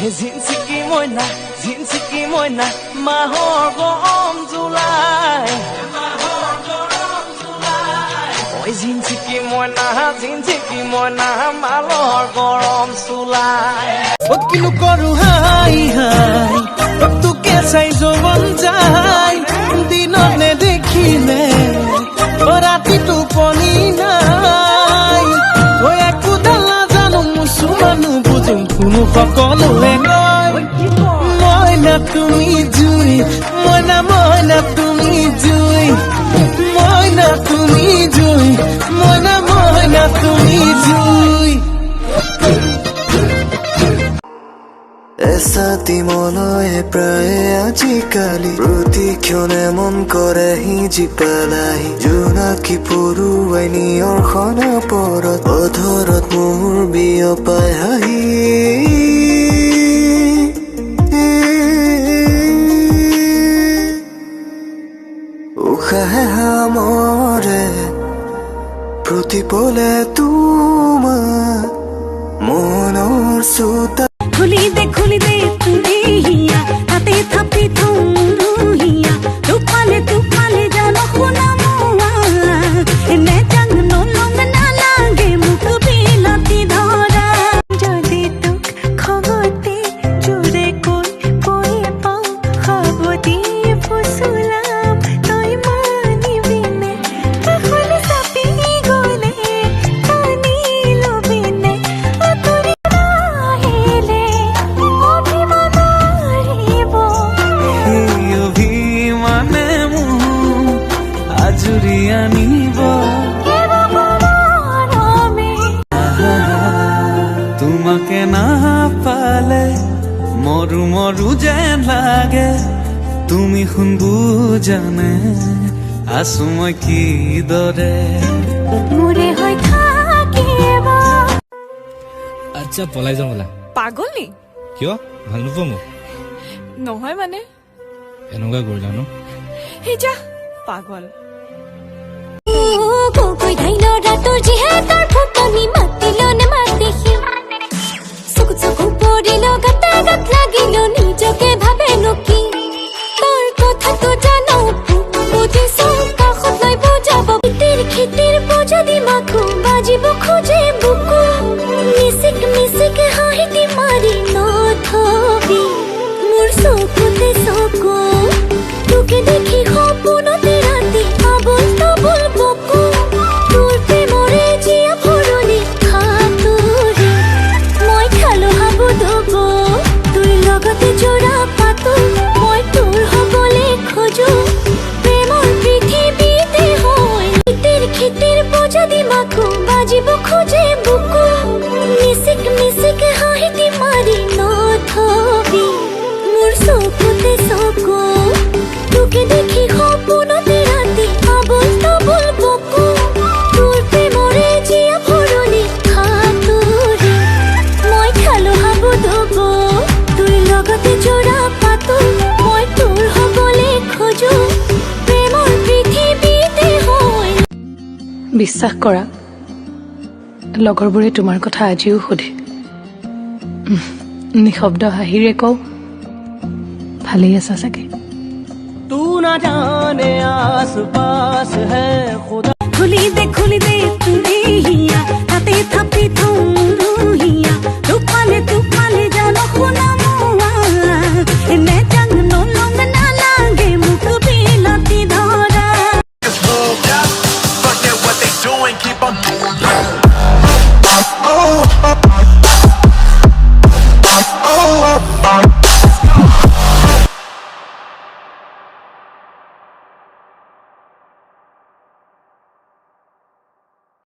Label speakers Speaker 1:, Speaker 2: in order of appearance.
Speaker 1: জিনচিকি মইনা মাহৰ গৰম জুলাই ঐ জিনচিকি মইনা মালৰ গৰম চুলাই কিনো কৰো হাই হাই তোকে চাই যৌৱন যায় দিনত নেদেখিলে ৰাতি টোপনি নাই ঐ একোডাল নাজানো মুচু মানুহ বুজো কোনো সকলোৱে মইনা তুমি জুই মইনা তুমি জুই মইনা তুমি জুই মইনা তুমি জুই
Speaker 2: এসাতি মনয়ে প্ৰায়ে আজিকালি প্ৰতিক্ষণে মন কৰে সিজি পেলাই জোনাকী পৰুৱাই নিয়ৰ খনা পৰত অধৰত মোৰ বিয়পাই হাঁহি উশাহে সামৰে প্ৰতিপলে তোমাৰ মনৰ চোতা
Speaker 3: খুলি দে তুই হিয়া তাতে থাপি থুহিয়া তুফালে জানো শুনা মোৱা এনে জাং নলং নালাগে মুখ বিলাতি ধৰা যদি তোক খবতে জোৰে কৈ পাওঁ খবতি ফুসুলাম তই মানিবিনে তাহলে চাপি গলে পানী লবিনে অতৰি আহিলে
Speaker 1: অভিমানে মোক আজুৰি আনিব তোমাকে নাপালে মৰু যেন লাগে তুমি শুন বুজানে আছো মই কিদৰে
Speaker 3: মোৰে হৈ থাকিব
Speaker 4: আচ্ছা পলাই যাওঁ বলা
Speaker 5: পাগল নি
Speaker 4: কিয় ভাল নোপোৱা মোক
Speaker 5: নহয় মানে
Speaker 4: এনেকুৱা কৰিলা ন
Speaker 5: হে যা পাগল
Speaker 3: কৈ ধাইল ৰাতৰ যিহেতৰ ফুটনি মাতিল নে মাত দেখি চকু পৰিল গাত লাগিল নিজকে ভাবে নকি তোৰ কথাটো জানো বুজিছো কাষত লৈ বুজাব খেতিৰ বোজা দিমাকো বাজিব খোজে বুকু মিচিক হাঁহিটি মাৰি নথবি মোৰ চকুতে চকু তোকে দেখি সপোনতে ৰাতি আবল তাবল বকু তোৰ প্ৰেমৰে জীয়া ভৰণি খাতুৰি মই খালো হাবুডুব তোৰ লগতে জোৰা পাতো মই তোৰ হবলে খোজো প্ৰেমৰ পৃথিৱীতে হৈ খেতিৰ বোজা দিমাকো বাজিব খোজে বুকু মিচিক হাঁহিটি মাৰি নথবি মোৰ চকুতে চকু তোকে দেখি সপোনতে ৰাতি আবল তাবল বকু তোৰ প্ৰেমৰে জীয়া ভৰণি খাতুৰি মই খালো হাবুডুব তোৰ লগতে জোৰা পাতো মই তোৰ হবলে খোজো প্ৰেমৰ পৃথিৱীতে হৈ
Speaker 6: বিশ্বাস কৰা লগৰবোৰে তোমাৰ কথা আজিও সোধে নিশব্দ হাঁহিৰে কওঁ ভালেই আছা চাগে
Speaker 1: तू ना जाने आस पास है खुदा
Speaker 3: খুলি দে তুই হিয়া তাতে থাপি থুম